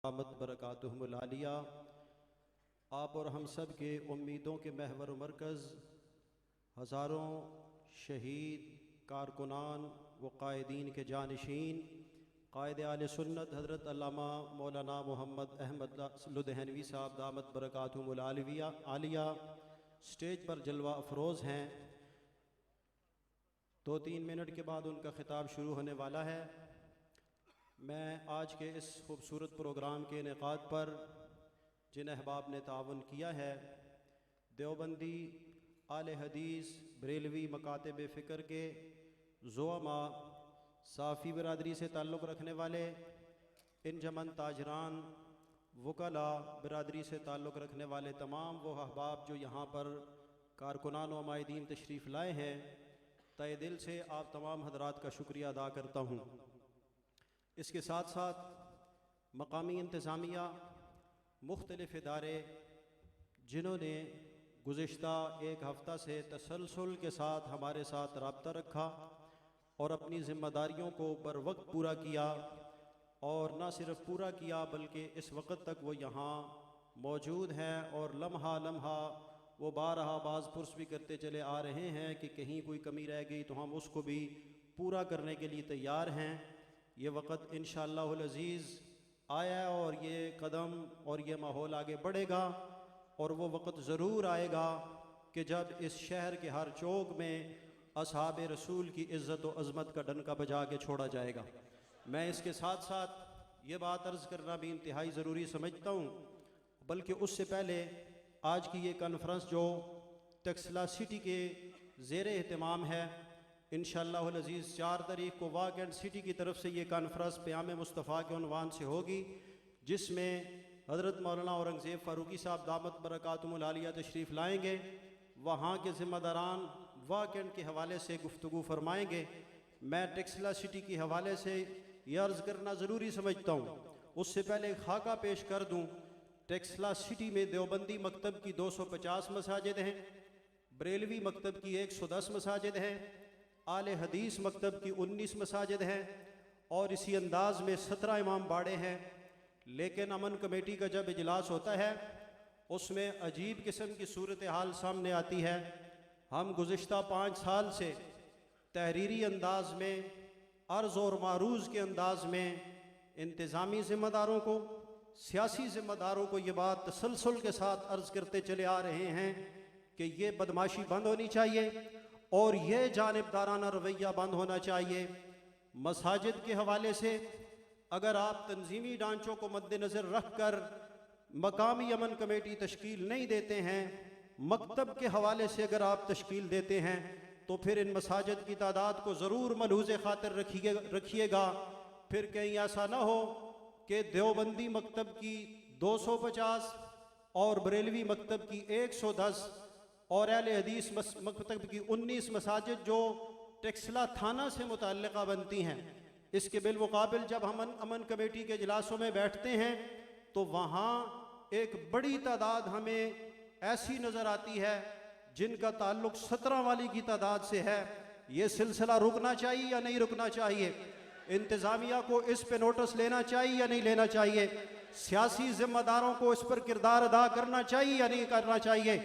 आमद बरकातुहुमुल आलिया। आप और हम सब के उम्मीदों के महवर मरकज़ हज़ारों शहीद कारकुनान व कायदीन के जानशीन कायद आले सुन्नत हज़रत अल्लामा मौलाना मोहम्मद अहमद लुधियानवी साहब दामत बरकातुहुमुल आलिया स्टेज पर जलवा अफरोज़ हैं। 2-3 मिनट के बाद उनका खिताब शुरू होने वाला है। मैं आज के इस खूबसूरत प्रोग्राम के इनेकाद पर जिन अहबाब ने ताउन किया है, देवबंदी आले हदीस बरेलवी मकातब फ़िक्र के ज़ुअमा, साफ़ी बरादरी से ताल्लुक़ रखने वाले इंजमन ताजरान, वकला बरादरी से ताल्लुक़ रखने वाले तमाम वो अहबाब जो यहाँ पर कारकुनान व माहिदीन तशरीफ़ लाए हैं, तहे दिल से आप तमाम हज़रात का शुक्रिया अदा करता हूँ। इसके साथ साथ मकामी इंतज़ामिया, मुख्तलिफ़ इदारे जिन्होंने गुज़िश्ता एक हफ़्ता से तसलसल के साथ हमारे साथ रब्ता रखा और अपनी ज़िम्मेदारियों को बर वक्त पूरा किया, और न सिर्फ पूरा किया बल्कि इस वक्त तक वो यहाँ मौजूद हैं और लम्हा लम्हा वो बारहा बाज़ पुरस भी करते चले आ रहे हैं कि कहीं कोई कमी रह गई तो हम उसको भी पूरा करने के लिए तैयार हैं। ये वक़्त इंशाअल्लाहुल अज़ीज़ आया और ये कदम और ये माहौल आगे बढ़ेगा, और वो वक़्त ज़रूर आएगा कि जब इस शहर के हर चौक में असहाब रसूल की इज़्ज़त व अज़मत का डंका बजा के छोड़ा जाएगा। मैं इसके साथ साथ ये बात अर्ज़ करना भी इंतहाई ज़रूरी समझता हूँ, बल्कि उससे पहले आज की ये कॉन्फ्रेंस जो टेक्सला सिटी के ज़ेरे एहतमाम है, इंशाअल्लाहुल अज़ीज़ 4 तारीख़ को वाक़ एंड सिटी की तरफ से ये कॉन्फ्रेंस क़याम मुस्तफ़ा के उन्वान से होगी, जिसमें हज़रत मौलाना औरंगज़ेब फ़ारूकी साहब दामत बरकातुहुमुल आलिया तशरीफ़ लाएँगे। वहाँ के ज़िम्मेदारान वाक़ एंड के हवाले से गुफ्तगू फरमाएँगे। मैं टेक्सला सिटी के हवाले से ये अर्ज़ करना ज़रूरी समझता हूँ। उससे पहले खाका पेश कर दूँ। टेक्सला सिटी में देवबंदी मकतब की 250 मसाजिद हैं, बरेलवी मकतब की 110 मसाजिद हैं, आले हदीस मकतब की 19 मसाजिद हैं, और इसी अंदाज में 17 इमाम बाड़े हैं। लेकिन अमन कमेटी का जब इजलास होता है उसमें अजीब किस्म की सूरत हाल सामने आती है। हम गुज़िश्ता 5 साल से तहरीरी अंदाज में, अर्ज़ और मारूज़ के अंदाज में इंतज़ामी ज़िम्मेदारों को, सियासी ज़िम्मेदारों को ये बात तसलसल के साथ अर्ज़ करते चले आ रहे हैं कि ये बदमाशी बंद होनी चाहिए और ये जानिबदाराना रवैया बंद होना चाहिए। मसाजिद के हवाले से अगर आप तंजीमी ढांचों को मद्देनज़र रख कर मकामी अमन कमेटी तश्कील नहीं देते हैं, मकतब के हवाले से अगर आप तश्कील देते हैं, तो फिर इन मसाजिद की तादाद को ज़रूर मलहूज़ ख़ातिर रखिएगा। फिर कहीं ऐसा ना हो कि देवबंदी मकतब की 250 और बरेलवी मकतब की 110 और अहले हदीस मकतब की 19 मसाजिद जो टेक्सला थाना से मुतल्लिक़ा बनती हैं, इसके बिलमुकाबिल जब हम अमन कमेटी के इजलासों में बैठते हैं तो वहाँ एक बड़ी तादाद हमें ऐसी नज़र आती है जिनका ताल्लुक़ 17 वाली की तादाद से है। ये सिलसिला रुकना चाहिए या नहीं रुकना चाहिए? इंतज़ामिया को इस पे नोटिस लेना चाहिए या नहीं लेना चाहिए? सियासी ज़िम्मेदारों को इस पर किरदार अदा करना चाहिए या नहीं करना चाहिए?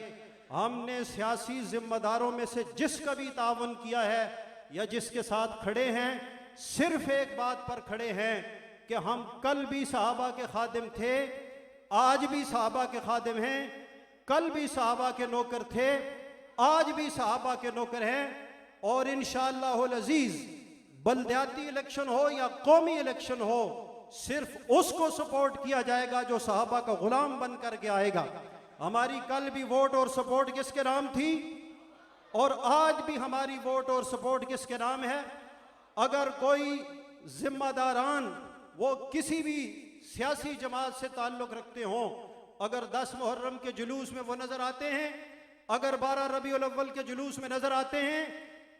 हमने सियासी ज़िम्मेदारों में से जिसका भी तावन किया है या जिसके साथ खड़े हैं, सिर्फ एक बात पर खड़े हैं कि हम कल भी सहाबा के खादिम थे, आज भी सहाबा के खादिम हैं, कल भी सहाबा के नौकर थे, आज भी सहाबा के नौकर हैं, और इंशाअल्लाहुल अज़ीज़ बल्दियाती इलेक्शन हो या कौमी इलेक्शन हो, सिर्फ उसको सपोर्ट किया जाएगा जो सहाबा का गुलाम बन करके आएगा। हमारी कल भी वोट और सपोर्ट किसके नाम थी, और आज भी हमारी वोट और सपोर्ट किसके नाम है? अगर कोई जिम्मेदारान वो किसी भी सियासी जमात से ताल्लुक़ रखते हों, अगर 10 मुहर्रम के जुलूस में वो नज़र आते हैं, अगर 12 रबीउल अव्वल के जुलूस में नज़र आते हैं,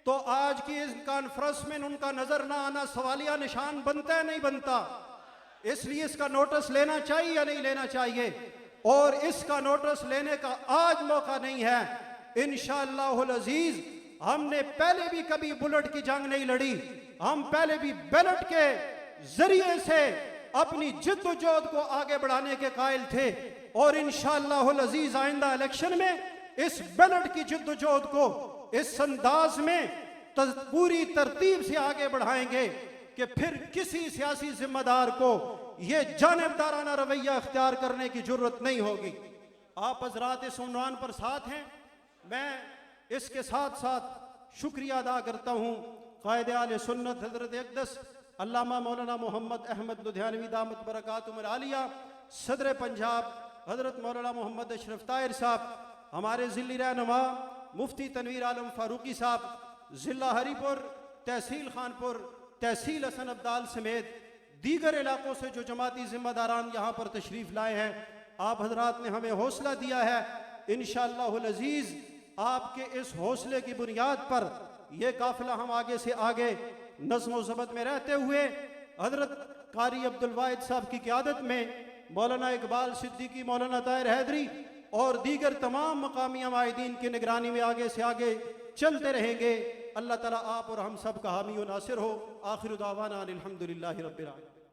तो आज की इस कॉन्फ्रेंस में उनका नज़र ना आना सवालिया निशान बनता है नहीं बनता? इसलिए इसका नोटिस लेना चाहिए या नहीं लेना चाहिए? और इसका नोटिस लेने का आज मौका नहीं है। इंशाअल्लाहुल अज़ीज़ हमने पहले भी कभी बुलेट की जंग नहीं लड़ी, हम पहले भी बैलेट के जरिए से अपनी जिद्दोजहद को आगे बढ़ाने के कायल थे और इंशाअल्लाहुल अजीज आइंदा इलेक्शन में इस बैलेट की जिद्दोजहद को इस अंदाज में पूरी तरतीब से आगे बढ़ाएंगे कि फिर किसी सियासी जिम्मेदार को यह जानिबदाराना रवैया अख्तियार करने की जरूरत नहीं होगी। आप हजरात इस उन्वान पर साथ हैं। मैं इसके साथ साथ शुक्रिया अदा करता हूँ कायदे आले सुन्नत हजरत अक़दस अल्लामा मौलाना मोहम्मद अहमद लुधियानवी दामत बरकातुहुल आलिया, सदर पंजाब हजरत मौलाना मोहम्मद अशरफ ताहिर साहब, हमारे ज़िली रहनुमा मुफ्ती तनवीर आलम फारूकी साहब, ज़िला हरीपुर, तहसील खानपुर, तहसील हसन अब्दाल समेत दीगर इलाकों से जो जमाती जिम्मेदारान यहाँ पर तशरीफ़ लाए हैं, आप हजरात ने हमें हौसला दिया है। इंशाअल्लाहुल अज़ीज़ आपके इस हौसले की बुनियाद पर यह काफिला हम आगे से आगे नज़्म व ज़ब्त में रहते हुए हजरत कारी अब्दुल वाहिद साहब की क़यादत में मौलाना इकबाल सिद्दीकी, मौलाना ताहिर हैदरी और दीगर तमाम मकामी अमायदीन की निगरानी में आगे से आगे चलते रहेंगे। अल्लाह ताला आप और हम सब का हामी व नासिर हो। आखिर दावाना अनिल हम्दुलिल्लाहि रब्बिल आलमीन।